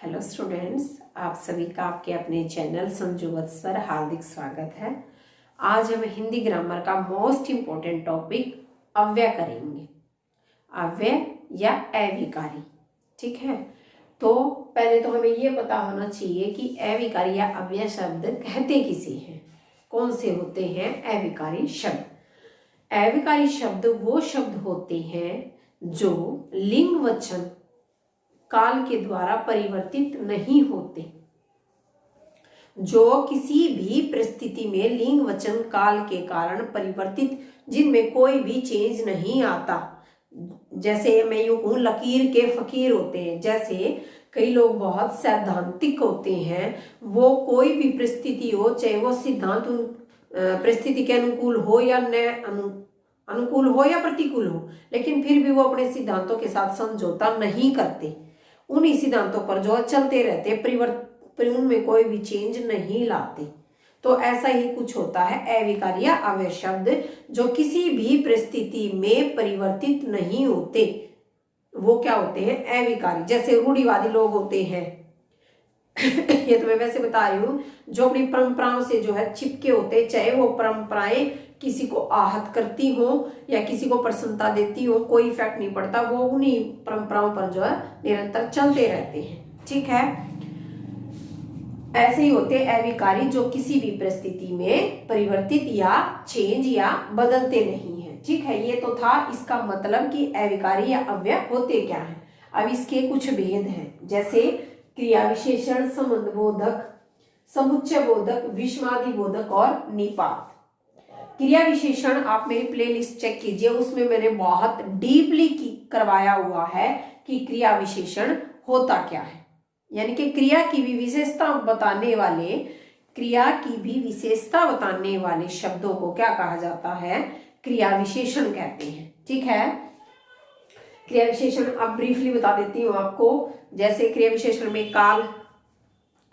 Hello students, आप सभी का आपके अपने चैनल समझो वत्स पर हार्दिक स्वागत है। आज हम हिंदी ग्रामर का मोस्ट इम्पोर्टेंट टॉपिक अव्यय करेंगे। अव्यय या अविकारी, ठीक है। तो पहले तो हमें ये पता होना चाहिए कि अविकारी या अव्यय शब्द कहते किसे हैं, कौन से होते हैं अविकारी शब्द। अविकारी शब्द वो शब्द होते हैं जो लिंग वचन काल के द्वारा परिवर्तित नहीं होते, जो किसी भी परिस्थिति में लिंग वचन काल के कारण परिवर्तित, जिनमें कोई भी चेंज नहीं आता। जैसे मैं यूं कहूं, लकीर के फकीर होते हैं। जैसे कई लोग बहुत सैद्धांतिक होते हैं, वो कोई भी परिस्थिति हो, चाहे वो सिद्धांत परिस्थिति के अनुकूल हो या अनुकूल हो या प्रतिकूल हो, लेकिन फिर भी वो अपने सिद्धांतों के साथ समझौता नहीं करते। उन्हीं सिद्धांतों पर जो चलते रहते, उनमें कोई भी चेंज नहीं लाते। तो ऐसा ही कुछ होता है अविकारी या अव्यय शब्द, जो किसी भी परिस्थिति में परिवर्तित नहीं होते, वो क्या होते हैं अविकारी। जैसे रूढ़िवादी लोग होते हैं ये तो मैं वैसे बता रही हूँ, जो अपनी परंपराओं से जो है चिपके होते, चाहे वो परंपराएं किसी को आहत करती हो या किसी को प्रसन्नता देती हो, कोई इफेक्ट नहीं पड़ता, वो उन्हीं परंपराओं पर जो है निरंतर चलते रहते हैं, ठीक है। ऐसे ही होते अविकारी, जो किसी भी परिस्थिति में परिवर्तित या चेंज या बदलते नहीं है, ठीक है। ये तो था इसका मतलब कि अविकारी या अव्यय होते क्या है। अब इसके कुछ भेद हैं, जैसे क्रिया विशेषण, संबंध बोधक, समुच्चय बोधक, विषमादि बोधक और निपात। क्रिया विशेषण आप मेरी प्लेलिस्ट चेक कीजिए, उसमें मैंने बहुत डीपली करवाया हुआ है कि क्रिया विशेषण होता क्या है। यानी कि क्रिया की भी विशेषता बताने वाले शब्दों को क्या कहा जाता है, क्रिया विशेषण कहते हैं, ठीक है। क्रिया विशेषण अब ब्रीफली बता देती हूँ आपको। जैसे क्रिया विशेषण में काल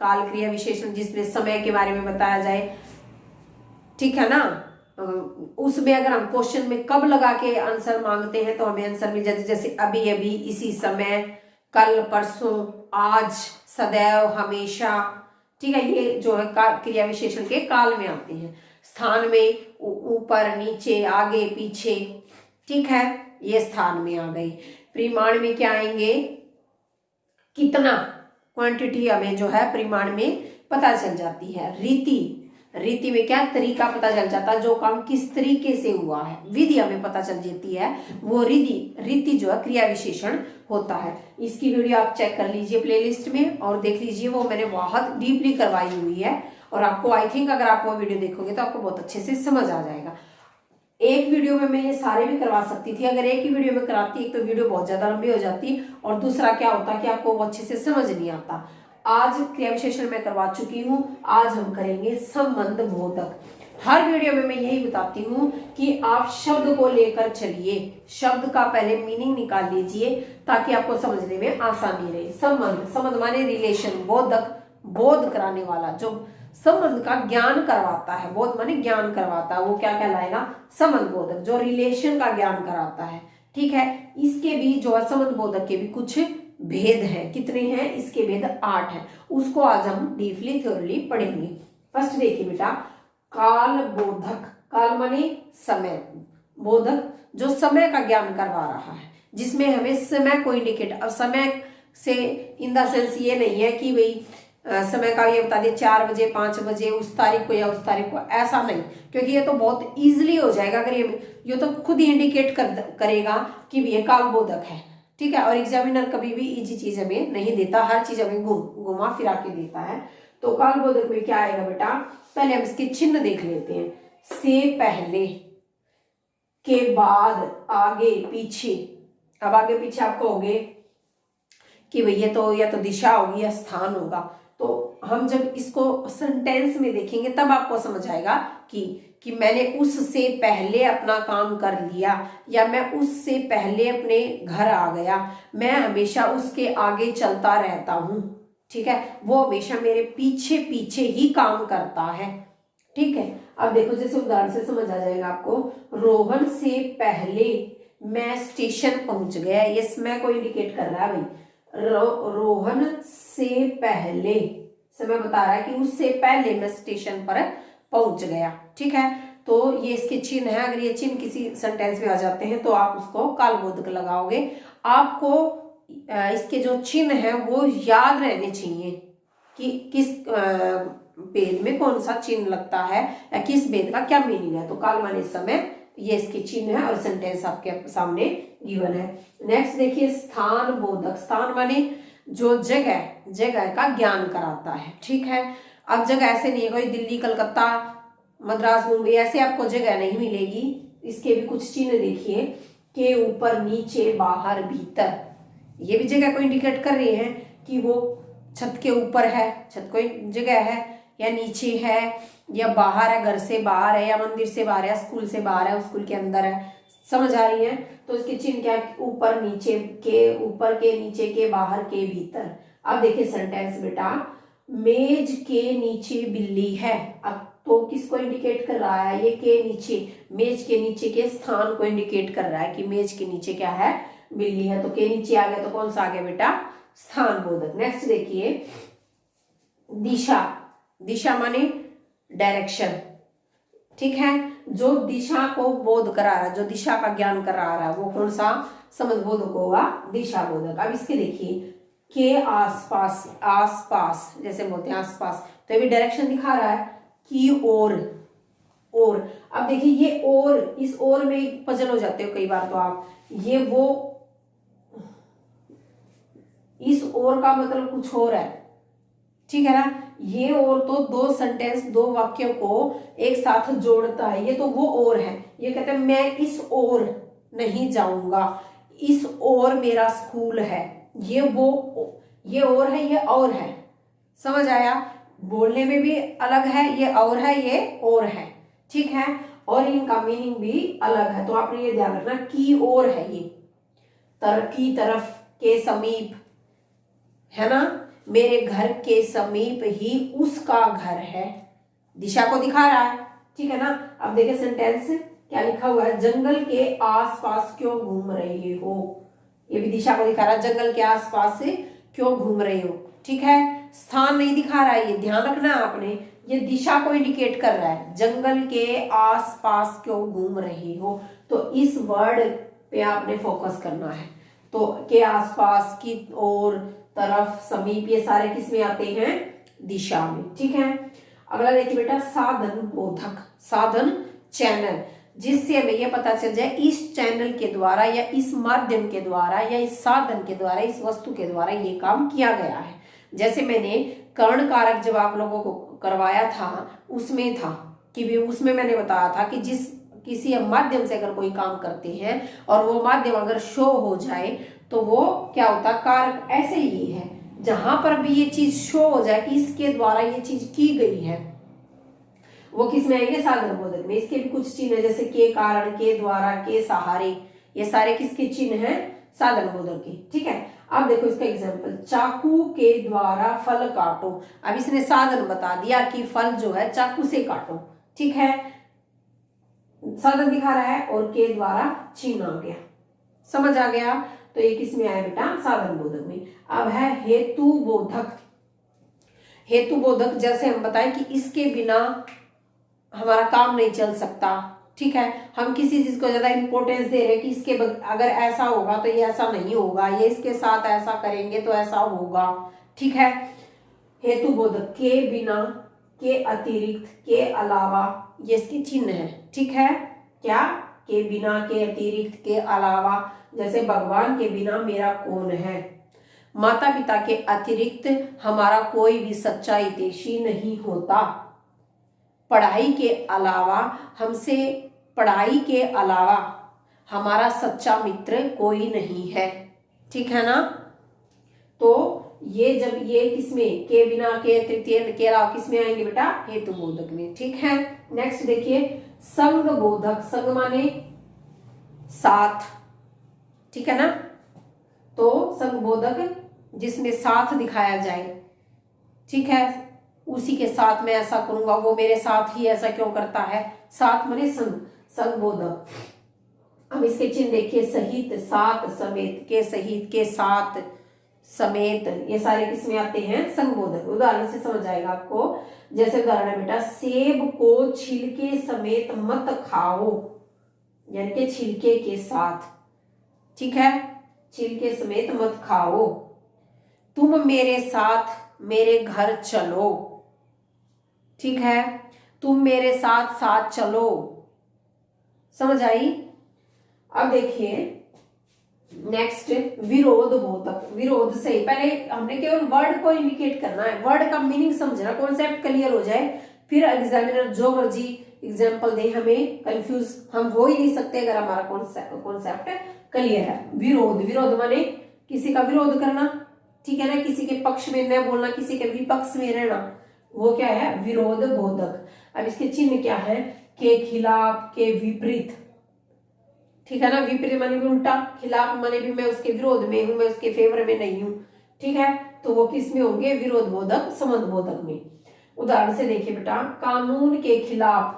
क्रिया विशेषण, जिसमें समय के बारे में बताया जाए, ठीक है ना। उसमें अगर हम क्वेश्चन में कब लगा के आंसर मांगते हैं तो हमें आंसर मिल जाते, जैसे अभी अभी, इसी समय, कल, परसों, आज, सदैव, हमेशा, ठीक है। ये जो है क्रिया विशेषण के काल में आते हैं। स्थान में ऊपर, नीचे, आगे, पीछे, ठीक है, ये स्थान में आ गई। परिमाण में क्या आएंगे, कितना, क्वांटिटी हमें जो है परिमाण में पता चल जाती है। रीति में क्या, तरीका पता चल जाता है, जो काम किस तरीके से हुआ है, विधि हमें पता चल जाती है, वो रीति जो है क्रिया विशेषण होता है। इसकी वीडियो आप चेक कर लीजिए प्लेलिस्ट में और देख लीजिए, वो मैंने बहुत डीपली करवाई हुई है। और आपको आई थिंक अगर आप वो वीडियो देखोगे तो आपको बहुत अच्छे से समझ आ जाएगा। एक वीडियो में मैं ये सारे भी करवा सकती थी, अगर एक ही वीडियो में कराती एक तो वीडियो बहुत ज्यादा लंबी हो जाती, और दूसरा क्या होता कि आपको वो अच्छे से समझ नहीं आता। आज क्रिया विशेषण मैं करवा चुकी हूँ, आज हम करेंगे संबंध बोधक। हर वीडियो में मैं यही बताती हूँ कि आप शब्द को लेकर चलिए, शब्द का पहले मीनिंग निकाल लीजिए ताकि आपको समझने में आसानी रहे। संबंध माने रिलेशन, बोधक बोध कराने वाला, जो संबंध का ज्ञान करवाता है, बोध माने ज्ञान करवाता है, वो क्या कहलाएगा, संबंध बोधक, जो रिलेशन का ज्ञान कराता है, ठीक है। इसके भी जो है संबंध बोधक के भी कुछ भेद हैं। कितने हैं इसके भेद, 8 हैं। उसको आज हम डीपली थ्योरली पढ़ेंगे। फर्स्ट देखिए बेटा, काल बोधक, काल माने समय, बोधक जो समय का ज्ञान करवा रहा है, जिसमें हमें समय को इंडिकेट, अब समय से इन द सेंस ये नहीं है कि भाई समय का ये बता दे 4 बजे, 5 बजे, उस तारीख को या उस तारीख को, ऐसा नहीं, क्योंकि ये तो बहुत इजीली हो जाएगा। अगर ये तो खुद ही इंडिकेट करेगा कि ये काल बोधक है, ठीक है। और एग्जामिनर कभी भी इजी चीज हमें नहीं देता, हर चीज हमें घुमा फिरा के देता है। तो काल बोधक में क्या आएगा बेटा, पहले हम इसके चिन्ह देख लेते हैं। से पहले, के बाद, आगे पीछे। अब आगे पीछे आप कहोगे कि भैया तो या तो दिशा होगी या स्थान होगा, तो हम जब इसको सेंटेंस में देखेंगे तब आपको समझ आएगा कि मैंने उससे पहले अपना काम कर लिया, या मैं उससे पहले अपने घर आ गया, मैं हमेशा उसके आगे चलता रहता हूं, ठीक है, वो हमेशा मेरे पीछे पीछे ही काम करता है, ठीक है। अब देखो, जैसे उदाहरण से समझ आ जाएगा आपको, रोहन से पहले मैं स्टेशन पहुंच गया, ये समय को इंडिकेट कर रहा है भाई। रोहन से पहले, समय बता रहा है कि उससे पहले मैं स्टेशन पर पहुंच गया। ठीक है, तो ये इसके चिन्ह है। अगर ये चिन्ह किसी सेंटेंस में आ जाते हैं तो आप उसको कालबोधक लगाओगे। आपको इसके जो चिन्ह है वो याद रहने चाहिए कि किस भेद में कौन सा चिन्ह लगता है या किस भेद का क्या मीनिंग है। तो काल माने समय, ये इसके चिन्ह है और सेंटेंस आपके सामने गिवन है। नेक्स्ट देखिए स्थान बोधक। स्थान माने जो जगह का ज्ञान कराता है। ठीक है, अब जगह ऐसे नहीं है कोई दिल्ली, कलकत्ता, मद्रास, मुंबई, ऐसे आपको जगह नहीं मिलेगी। इसके भी कुछ चिन्ह देखिए, के ऊपर, नीचे, बाहर, भीतर। ये भी जगह को इंडिकेट कर रही है कि वो छत के ऊपर है, छत कोई जगह है, या नीचे है, या बाहर है, घर से बाहर है, या मंदिर से बाहर है, स्कूल से बाहर है, स्कूल के अंदर है। समझ आ रही है? तो इसके चिन्ह क्या है? ऊपर, नीचे, के ऊपर, के नीचे, के बाहर, के भीतर। अब देखिए सेंटेंस बेटा, मेज के नीचे बिल्ली है। अब तो किसको इंडिकेट कर रहा है? ये के नीचे, मेज के नीचे के स्थान को इंडिकेट कर रहा है कि मेज के नीचे क्या है? बिल्ली है। तो के नीचे आ गया तो कौन सा आ गया बेटा? स्थान बोधक। नेक्स्ट देखिए दिशा। दिशा माने डायरेक्शन। ठीक है, जो दिशा को बोध करा रहा है, जो दिशा का ज्ञान करा रहा है, वो कौन सा समझ बोधक होगा? दिशा बोधक। अब इसके देखिए के आसपास, आसपास जैसे बोलते हैं आसपास, तो ये भी डायरेक्शन दिखा रहा है कि और। अब देखिए ये और, इस और में पजल हो जाते हो कई बार तो आप, ये वो, इस और का मतलब कुछ और है। ठीक है ना, ये और तो दो सेंटेंस, दो वाक्यों को एक साथ जोड़ता है। ये तो वो और है, ये कहते हैं मैं इस और नहीं जाऊंगा, इस और मेरा स्कूल है। ये वो, ये और है, ये और है। समझ आया? बोलने में भी अलग है, ये और है, ये और है। ठीक है, और इनका मीनिंग भी अलग है। तो आपने ये ध्यान रखना की और है, ये की तरफ, के समीप, है ना, मेरे घर के समीप ही उसका घर है। दिशा को दिखा रहा है। ठीक है ना। अब देखिए सेंटेंस क्या लिखा हुआ है, जंगल के आसपास क्यों घूम रहे हो। ये भी दिशा को दिखा रहा है, जंगल के आसपास से क्यों घूम रहे हो। ठीक है, स्थान नहीं दिखा रहा है, ये ध्यान रखना है आपने, ये दिशा को इंडिकेट कर रहा है। जंगल के आसपास क्यों घूम रहे हो, तो इस वर्ड पे आपने फोकस करना है। तो के आसपास, की ओर, तरफ, समीप, ये सारे किस में आते हैं? दिशा में। ठीक है, अगला देखिए बेटा साधन बोधक। साधन चैनल, जिससे हमें यह पता चल जाए इस चैनल के द्वारा या इस माध्यम के द्वारा या इस साधन के द्वारा, इस वस्तु के द्वारा ये काम किया गया है। जैसे मैंने कर्ण कारक जब आप लोगों को करवाया था उसमें था कि भी उसमें मैंने बताया था कि जिस किसी माध्यम से अगर कोई काम करते हैं और वो माध्यम अगर शो हो जाए तो वो क्या होता है? कारक। ऐसे ही है, जहां पर भी ये चीज शो हो जाए कि इसके द्वारा ये चीज की गई है, वो किस में आएंगे? साधन बोधक में। इसके भी कुछ चिन्ह है, जैसे के कारण, के द्वारा, के सहारे, ये सारे किसके चिन्ह हैं? साधन बोधक के। ठीक है, अब देखो इसका एग्जांपल, चाकू के द्वारा फल काटो। अब इसने साधन बता दिया कि फल जो है चाकू से काटो। ठीक है, साधन दिखा रहा है और के द्वारा चिन्ह आ गया। समझ आ गया? तो ये किस में आया बेटा? साधन बोधक में। अब है हेतु बोधक। हेतु बोधक जैसे हम बताएं कि इसके बिना हमारा काम नहीं चल सकता। ठीक है, हम किसी चीज को ज्यादा इंपॉर्टेंस दे रहे हैं कि इसके अगर ऐसा होगा तो ये ऐसा नहीं होगा, ये इसके साथ ऐसा करेंगे तो ऐसा होगा। ठीक है, हेतु बोधक, के बिना, के अतिरिक्त, के अलावा, ये इसके चिन्ह है। ठीक है, क्या? के बिना, के अतिरिक्त, के अलावा। जैसे भगवान के बिना मेरा कौन है, माता पिता के अतिरिक्त हमारा कोई भी सच्चा हितैषी नहीं होता, पढ़ाई के अलावा हमसे, पढ़ाई के अलावा हमारा सच्चा मित्र कोई नहीं है। ठीक है ना। तो ये जब ये किसमें, के बिना, के तृतीय, के अलावा किसमें आएंगे बेटा? हेतु बोधक में। ठीक है, नेक्स्ट देखिए संग बोधक। संग माने साथ। ठीक है ना, तो संग बोधक जिसमें साथ दिखाया जाए। ठीक है, उसी के साथ मैं ऐसा करूंगा, वो मेरे साथ ही ऐसा क्यों करता है, साथ माने संग, संग बोधक। अब इसके चिन्ह देखिए, सहित, साथ, समेत, के सहित, के साथ, समेत, ये सारे किसमें आते हैं? संगबोधक। उदाहरण से समझ आएगा आपको। जैसे उदाहरण है बेटा, सेब को छिलके समेत मत खाओ, यानी कि छिलके के साथ, ठीक है, छिलके समेत मत खाओ। तुम मेरे साथ मेरे घर चलो, ठीक है, तुम मेरे साथ साथ चलो। समझ आई? अब देखिए नेक्स्ट, विरोध बोधक। विरोध से पहले हमने केवल वर्ड को इंडिकेट करना है, वर्ड का मीनिंग समझना, कॉन्सेप्ट क्लियर हो जाए, फिर एग्जामिनर जो मर्जी एग्जाम्पल दे, हमें कंफ्यूज हम हो ही नहीं सकते अगर हमारा कॉन्सेप्ट क्लियर है। विरोध, विरोध माने किसी का विरोध करना, ठीक है ना, किसी के पक्ष में न बोलना, किसी के विपक्ष में रहना, वो क्या है? विरोध बोधक। अब इसके चिन्ह क्या है? के खिलाफ, के विपरीत, ठीक है ना, विपरीत माने भी उल्टा, खिलाफ माने भी मैं उसके विरोध में हूं, मैं उसके फेवर में नहीं हूं, ठीक है, तो वो किस में होंगे? विरोध बोधक, संबंध बोधक में। उदाहरण से देखिए बेटा, कानून के खिलाफ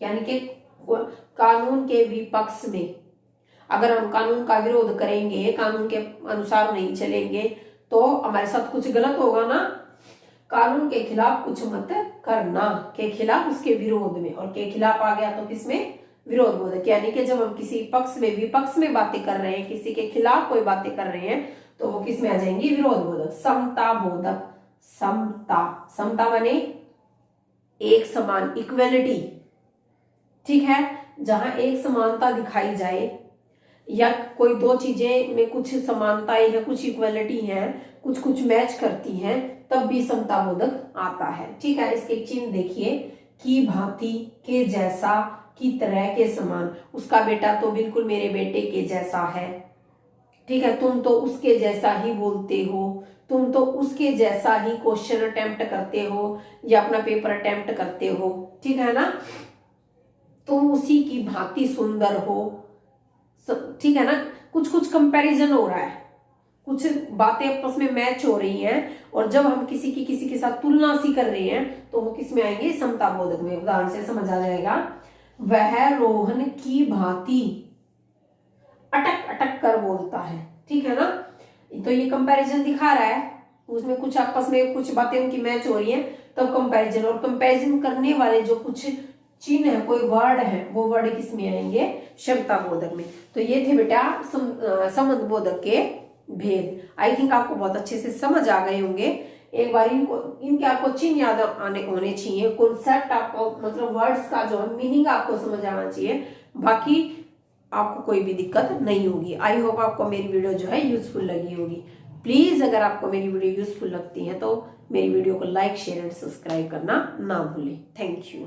यानी कि कानून के विपक्ष में, अगर हम कानून का विरोध करेंगे, कानून के अनुसार नहीं चलेंगे, तो हमारे साथ कुछ गलत होगा ना। कानून के खिलाफ कुछ मत करना, के खिलाफ उसके विरोध में, और के खिलाफ आ गया तो किसमें? विरोध बोधक। यानी कि जब हम किसी पक्ष में विपक्ष में बातें कर रहे हैं, किसी के खिलाफ कोई बातें कर रहे हैं, तो वो किस में आ जाएंगी? विरोध बोधक। समता बोधक। समता, समता माने एक समान, इक्वेलिटी, ठीक है, जहां एक समानता दिखाई जाए, या कोई दो चीजें में कुछ समानताएं है, कुछ इक्वेलिटी है, कुछ कुछ मैच करती हैं, तब भी समता बोधक आता है, ठीक है। इसके चिन्ह देखिए, की भांति, के जैसा, की तरह, के समान। उसका बेटा तो बिल्कुल मेरे बेटे के जैसा है, ठीक है, तुम तो उसके जैसा ही बोलते हो, तुम तो उसके जैसा ही क्वेश्चन अटेम्प्ट करते हो या अपना पेपर अटेम्प्ट करते हो, ठीक है ना, तुम उसी की भांति सुंदर हो, ठीक है ना। कुछ कुछ कंपैरिजन हो रहा है, कुछ बातें आपस में मैच हो रही हैं, और जब हम किसी के साथ तुलना सी कर रहे हैं, तो वो किस में आएंगे? समता बोधक में। उदाहरण से समझ आ जाएगा, वह रोहन की भांति अटक अटक कर बोलता है, ठीक है ना, तो ये कंपैरिजन दिखा रहा है, उसमें कुछ आपस में कुछ बातें उनकी मैच हो रही है, तब कंपैरिजन, और कंपैरिजन करने वाले जो कुछ चिन्ह है, कोई वर्ड है, वो वर्ड किस में आएंगे? क्षमता बोधक में। तो ये थे बेटा संबंध बोधक के भेद। आई थिंक आपको बहुत अच्छे से समझ आ गए होंगे। एक बार इनके आपको चिन्ह याद आने होने चाहिए, कॉन्सेप्ट आपको, मतलब वर्ड्स का जो मीनिंग आपको समझ आना चाहिए, बाकी आपको कोई भी दिक्कत नहीं होगी। आई होप आपको मेरी वीडियो जो है यूजफुल लगी होगी। प्लीज अगर आपको मेरी वीडियो यूजफुल लगती है तो मेरी वीडियो को लाइक, शेयर एंड सब्सक्राइब करना ना भूलें। Thank you.